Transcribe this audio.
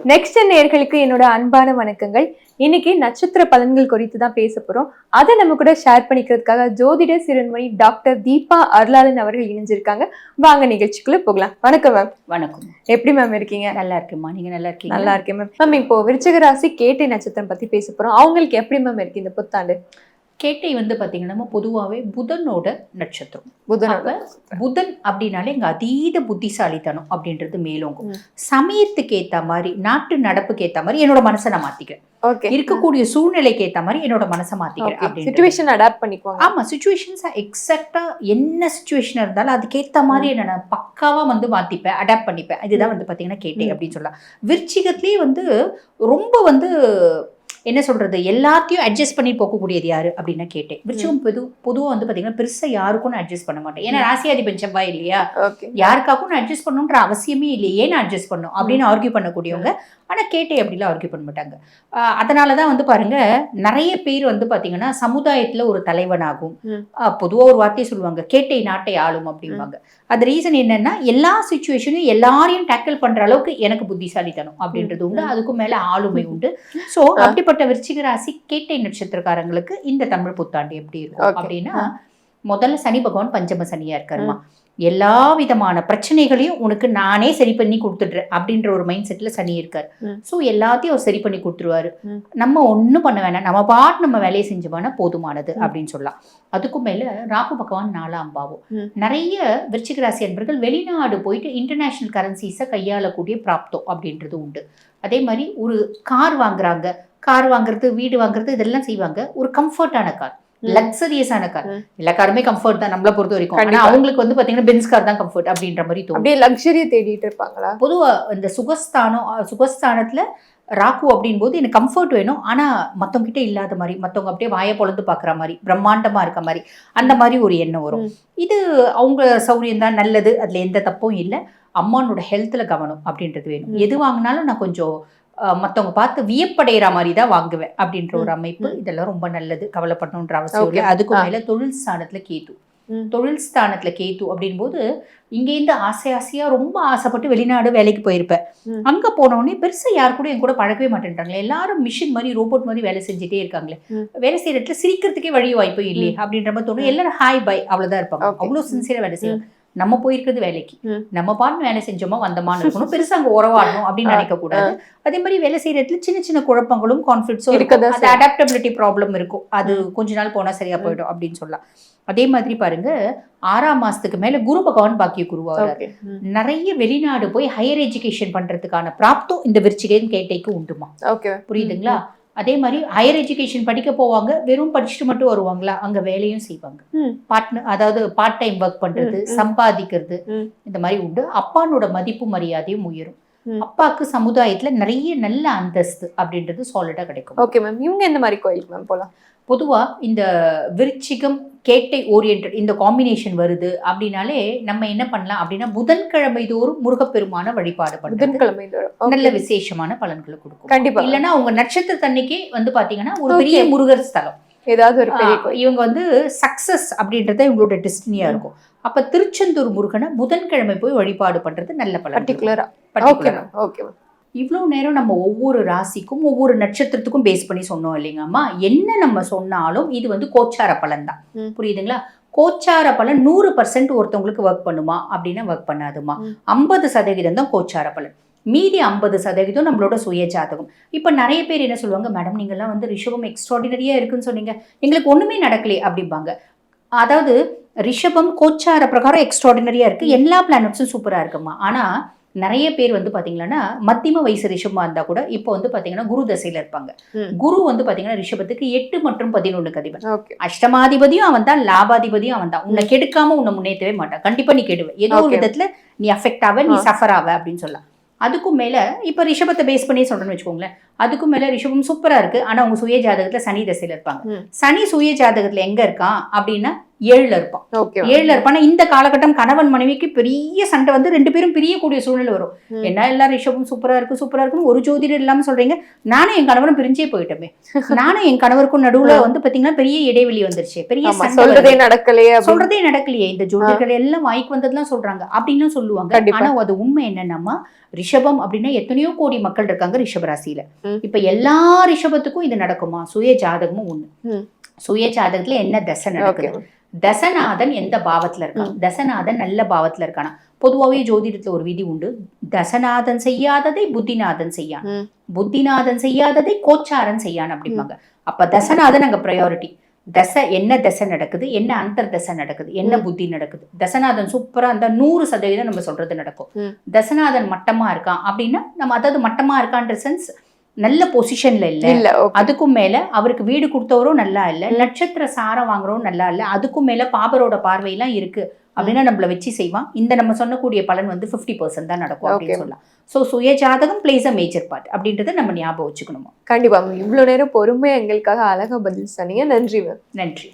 Next நேயர்களுக்கு என்னோட அன்பான வணக்கங்கள். இன்னைக்கு நட்சத்திர பலன்கள் குறித்து தான் பேச போறோம். அதை நம்ம கூட ஷேர் பண்ணிக்கிறதுக்காக ஜோதிட சிறுவன்மணி டாக்டர் தீபா அருளாளன் அவர்கள் இணைஞ்சிருக்காங்க. வாங்க நிகழ்ச்சிக்குள்ள போகலாம். வணக்கம் மேம். வணக்கம். எப்படி மேம் இருக்கீங்க? நல்லா இருக்கேம்மா, நீங்க நல்லா இருக்கீங்க? நல்லா இருக்கேன் மேம். மேம், இப்போ விருச்சிக ராசி கேட்டை நட்சத்திரம் பத்தி பேச போறோம். அவங்களுக்கு எப்படி மேம் இருக்கு இந்த புத்தாண்டு? கேட்டை வந்து பாத்தீங்கன்னா பொதுவாகவே புதனோட நட்சத்திரம். புதன் அப்படின்னாலே இங்க அதீத புத்திசாலித்தனம் அப்படின்றது மேலோங்கும். சமயத்துக்கு ஏத்த மாதிரி, நாட்டு நடப்புக்கு ஏத்த மாதிரி என்னோட மனசை நான் மாத்திக்கிறேன். இருக்கக்கூடிய சூழ்நிலைக்கு ஏத்த மாதிரி என்னோட மனசை மாத்திக்கிறேன் அப்படின்னு சிச்சுவேஷன் அடாப்ட் பண்ணிக்குவாங்க. ஆமா, சிச்சுவேஷன்ஸ் எக்ஸாக்டா என்ன சிச்சுவேஷன் இருந்தாலும் அதுக்கேத்த மாதிரி என்ன பக்காவா வந்து மாத்திப்பேன், அடாப்ட் பண்ணிப்பேன். இதுதான் வந்து பாத்தீங்கன்னா கேட்டை அப்படின்னு சொல்லலாம். விருச்சிகத்திலேயே வந்து ரொம்ப வந்து என்ன சொல்றது, எல்லாத்தையும் அட்ஜஸ்ட் பண்ணி போகக்கூடியது யாரு அப்படின்னா கேட்டேன். விருச்சிகம் பொதுவாக வந்து பாத்தீங்கன்னா பெருசா யாருக்கும் நான் அட்ஜஸ்ட் பண்ண மாட்டேன். ஏன்னா ராசியாதிபதி செவ்வாய் இல்லையா, யாருக்காகவும் நான் அட்ஜஸ்ட் பண்ணணுன்ற அவசியமே இல்லையே, நான் அட்ஜஸ்ட் பண்ணும் அப்படின்னு ஆர்கியூ பண்ணக்கூடியவங்க. ஆனா கேட்டை அப்படிலாம் ஆர்கியூ பண்ண மாட்டாங்க. அதனாலதான் வந்து பாருங்க, நிறைய பேர் வந்து பாத்தீங்கன்னா சமுதாயத்துல ஒரு தலைவனாகும். பொதுவா ஒரு வார்த்தையை சொல்லுவாங்க, கேட்டை நாட்டை ஆளும் அப்படிம்பாங்க. அது ரீசன் என்னன்னா, எல்லா சிச்சுவேஷனையும் எல்லாரையும் டேக்கிள் பண்ற அளவுக்கு எனக்கு புத்திசாலித்தனம் அப்படின்றது உண்டு. அதுக்கும் மேல ஆளுமை உண்டு. சோ அப்படிப்பட்ட விருச்சிக ராசி கேட்டை நட்சத்திரக்காரங்களுக்கு இந்த தமிழ் புத்தாண்டு எப்படி இருக்கும் அப்படின்னா, முதல்ல சனி பகவான் பஞ்சம சனியா இருக்காருமா. எல்லா விதமான பிரச்சனைகளையும் உனக்கு நானே சரி பண்ணி கொடுத்துடுறேன் அப்படின்ற ஒரு மைண்ட் செட்ல சனி இருக்காரு. ஸோ எல்லாத்தையும் அவர் சரி பண்ணி கொடுத்துருவாரு. நம்ம ஒன்றும் பண்ண வேணாம், நம்ம பாட்டு நம்ம வேலையை செஞ்சோம்னா போதுமானது அப்படின்னு சொல்லலாம். அதுக்கும் மேல ராகு பகவான் 4ஆம் பாவம். நிறைய விருச்சிக ராசி அன்பர்கள் வெளிநாடு போயிட்டு இன்டர்நேஷனல் கரன்சிஸை கையாளக்கூடிய பிராப்தம் அப்படின்றது உண்டு. அதே மாதிரி ஒரு கார் வாங்குறாங்க, கார் வாங்குறது, வீடு வாங்குறது, இதெல்லாம் செய்வாங்க. ஒரு கம்ஃபர்டான கார், லக்ஸரியஸான கார். எல்லா காருமே கம்ஃபர்ட் தான் நம்மள பொறுத்த வரைக்கும். ஆனா அவங்களுக்கு வந்து பாத்தீங்கன்னா பென்ஸ் கார் தான் கம்ஃபர்ட் அப்படின்ற மாதிரி தோணும். அப்படியே லக்ஸரியை தேடிட்டு இருப்பாங்களா? பொதுவா இந்த சுகஸ்தானத்துல ராகு அப்படின் போது எனக்கு கம்ஃபர்ட் வேணும், ஆனா மத்தவங்க கிட்ட இல்லாத மாதிரி, மத்தவங்க அப்படியே வாயை பொழந்து பாக்குற மாதிரி, பிரம்மாண்டமா இருக்க மாதிரி, அந்த மாதிரி ஒரு எண்ணம் வரும். இது அவங்க சௌரியம் தான், நல்லது, அதுல எந்த தப்பும் இல்லை. அம்மானோட ஹெல்த்ல கவனம் அப்படின்றது வேணும். எது வாங்கினாலும் நான் கொஞ்சம் மற்றவங்க பார்த்து வியப்படைகிற மாதிரி தான் வாங்குவேன் அப்படின்ற ஒரு அமைப்பு. இதெல்லாம் ரொம்ப நல்லது, கவலைப்படணுன்ற அவசியம் இல்லை. அதுக்கும் மேல தொழில் ஸ்தானத்துல கேது. தொழில் ஸ்தானத்துல கேது அப்படின் போது இங்கேருந்து ஆசையா ரொம்ப ஆசைப்பட்டு வெளிநாடு வேலைக்கு போயிருப்பேன். அங்க போனோடனே பெருசா யாரு கூட என் கூட பழகவே மாட்டேன்றாங்களே, எல்லாரும் மிஷின் மாதிரி ரோபோட் மாதிரி வேலை செஞ்சுட்டே இருக்காங்களே, வேலை செய்யற இடத்துல சிரிக்கிறதுக்கே வழி வாய்ப்பு இல்லையே அப்படின்ற மாதிரி தோணும். எல்லாரும் ஹாய் பை அவ்வளவுதான் இருப்பாங்க. அவ்வளவு சின்சியரா வேலை செய்வாங்க. நம்ம போயிருக்கிறது வேலைக்கு, நம்ம பாட்டு வேலை செஞ்சோமா வந்தமான்னு இருக்கணும், பெருசா அங்க உறவாடணும் அப்படின்னு நினைக்க கூடாது. அதே மாதிரி வேலை செய்யற இடத்துல சின்ன சின்ன குழப்பங்களும் கான்ஃபிளிக்ட்ஸும் இருக்கும். அது அடாப்டபிலிட்டி ப்ராப்ளம் இருக்கும். அது கொஞ்ச நாள் போனா சரியா போயிடும் அப்படின்னு சொல்லலாம். அதே மாதிரி பாருங்க, 6ஆம் மாசத்துக்கு மேல குரு பகவான் பாக்கிய குருவாகிறாரு. நிறைய வெளிநாடு போய் ஹையர் எஜுகேஷன் பண்றதுக்கான பிராப்தம் இந்த விருச்சிகம் கேட்டைக்கு உண்டுமா. புரியுதுங்களா? அதே மாதிரி ஹையர் எஜுகேஷன் படிக்க போவாங்க, வெறும் படிச்சுட்டு மட்டும் வருவாங்களா, அங்க வேலையும் செய்வாங்க. அதாவது பார்ட் டைம் ஒர்க் பண்றது, சம்பாதிக்கிறது, இந்த மாதிரி உண்டு. அப்பானோட மதிப்பு மரியாதையும் உயரும். அப்பாவுக்கு சமுதாயத்துல நிறைய நல்ல அந்தஸ்து அப்படின்றது சாலிடா கிடைக்கும். Okay ma'am. இவங்க எந்த மாதிரி கோயிலுக்கு மேம் போலாம்? பொதுவா இந்த விருச்சிகம் கேட்டை ஓரியன்ட் இந்த காம்பினேஷன் வருது அப்படின்னாலே நம்ம என்ன பண்ணலாம் அப்படின்னா, புதன்கிழமை தோறும் முருகப்பெருமான வழிபாடு பண்ணுறது நல்ல விசேஷமான பலன்களை கொடுக்கும். கண்டிப்பா. இல்லைன்னா உங்க நட்சத்திரத்தன்னைக்கே வந்து பாத்தீங்கன்னா ஒரு பெரிய முருகர் ஸ்தலம், ஏதாவது ஒரு பெரிய இவங்க வந்து சக்சஸ் அப்படின்றத இவங்களோட டெஸ்டினியா இருக்கும். அப்ப திருச்செந்தூர் முருகனை புதன்கிழமை போய் வழிபாடு பண்றது நல்ல பலன். பர்டிகுலரா. இவ்வளவு நேரம் நம்ம ஒவ்வொரு ராசிக்கும் ஒவ்வொரு நட்சத்திரத்துக்கும் பேஸ் பண்ணி சொன்னோம் இல்லைங்கம்மா. என்ன நம்ம சொன்னாலும் இது வந்து கோச்சார பலன் தான். புரியுதுங்களா? கோச்சார பலன் 100% ஒருத்தவங்களுக்கு ஒர்க் பண்ணுமா அப்படின்னா ஒர்க் பண்ணாதுமா. 50% தான் கோச்சார பலன், மீதி 50% நம்மளோட சுய ஜாதகம். இப்ப நிறைய பேர் என்ன சொல்லுவாங்க, மேடம் நீங்கெல்லாம் வந்து ரிஷபம் எக்ஸ்ட்ராடினரியா இருக்குன்னு சொன்னீங்க, எங்களுக்கு ஒண்ணுமே நடக்கலையே அப்படிம்பாங்க. அதாவது ரிஷபம் கோச்சார பிரகாரம் எக்ஸ்ட்ராடினரியா இருக்கு, எல்லா பிளானட்ஸும் சூப்பரா இருக்குமா. ஆனா நிறைய பேர் வந்து பாத்தீங்கன்னா மத்தியம வயசு ரிஷபமா இருந்தா கூட இப்போ வந்து பாத்தீங்கன்னா குரு தசையில இருப்பாங்க. குரு வந்து பாத்தீங்கன்னா ரிஷபத்துக்கு 8 மற்றும் 11 அதிபன். அஷ்டமாதிபதியும் அவன் தான், லாபாதிபதியும் அவன் தான். உன்னை கெடுக்காம உன்னை முன்னேற்றவே மாட்டான். கண்டிப்பா நீ கெடுவ, ஏதோ ஒரு விதத்துல நீ அஃபெக்ட் ஆவ, நீ சஃபர் ஆவ அப்படின்னு சொல்லலாம். அதுக்கும் மேல இப்ப ரிஷபத்தை பேஸ் பண்ணி சொல்றேன்னு வச்சுக்கோங்களேன். அதுக்கும் மேல ரிஷபம் சூப்பரா இருக்கு, ஆனா உங்க சுய ஜாதகத்துல சனி தசையில இருப்பாங்க. சனி சுய ஜாதகத்துல எங்க இருக்கான் அப்படின்னா 7ல இருப்பான். ஓகே 7ல இருப்பானா இந்த காலகட்டம் கணவன் மனைவிக்கு பெரிய சண்டை வந்து 2 பேரும் பிரியக்கூடிய சூழ்நிலை வரும். என்ன எல்லாம் ரிஷபம் சூப்பரா இருக்குன்னு ஒரு ஜோதிடர் இல்லாம சொல்றீங்க. நானும் என் கணவனும் பிரிஞ்சே போயிட்டோமே. நானும் என் கணவருக்கும் நடுவுல வந்து பாத்தீங்கன்னா பெரிய இடைவெளி வந்துருச்சு. பெரிய சொல்றதே நடக்கலையே. இந்த ஜோதிடர்கள் எல்லாம் வாய்க்கு வந்ததுலாம் சொல்றாங்க அப்படின்னு சொல்லுவாங்க. ஆனா அது உண்மை என்னன்னா, ரிஷபம் அப்படின்னா எத்தனையோ கோடி மக்கள் இருக்காங்க ரிஷபராசியில. இப்ப எல்லா ரிஷபத்துக்கும் இது நடக்குமா? சுய ஜாதகமும் ஒண்ணு. சுய ஜாதகத்துல என்ன தசை நடக்குது, தசநாதன் எந்த பாவத்துல இருக்கான், தசநாதன் நல்ல பாவத்துல இருக்கானா. பொதுவாகவே ஜோதிடத்துல ஒரு விதி உண்டு. தசநாதன் செய்யாததை புத்திநாதன் செய்யான், புத்திநாதன் செய்யாததை கோச்சாரன் செய்யான் அப்படிம்பாங்க. அப்ப தசநாதன் அங்க ப்ரையாரிட்டி. தசை என்ன தசை நடக்குது, என்ன அந்தர் தசை நடக்குது, என்ன புத்தி நடக்குது. தசநாதன் சூப்பரா இருந்தா 100% நம்ம சொல்றது நடக்கும். தசநாதன் மட்டமா இருக்கான் அப்படின்னா நம்ம அதாவது மட்டமா இருக்கான்ற சென்ஸ் நல்ல பொசிஷன்ல இல்ல, அதுக்கும் மேல அவருக்கு வீடு கொடுத்தவரும் நல்லா இல்ல, நட்சத்திர சாரம் வாங்குறவரும் நல்லா இல்ல, அதுக்கும் மேல பாபரோட பார்வையெல்லாம் இருக்கு அப்படின்னா நம்மள வச்சு செய்வான். இந்த நம்ம சொன்னக்கூடிய பலன் வந்து 50% தான் நடக்கும் அப்படின்னு சொல்லலாம். ஸோ சுய ஜாதகம் பிளேஸ் அ மேஜர் பார்ட் அப்படின்றத நம்ம ஞாபகம் வச்சுக்கணுமா. கண்டிப்பா. இவ்வளவு நேரம் பொறுமையா எங்களுக்காக அழகா பதில் சொன்னீங்க. நன்றி மேம். நன்றி.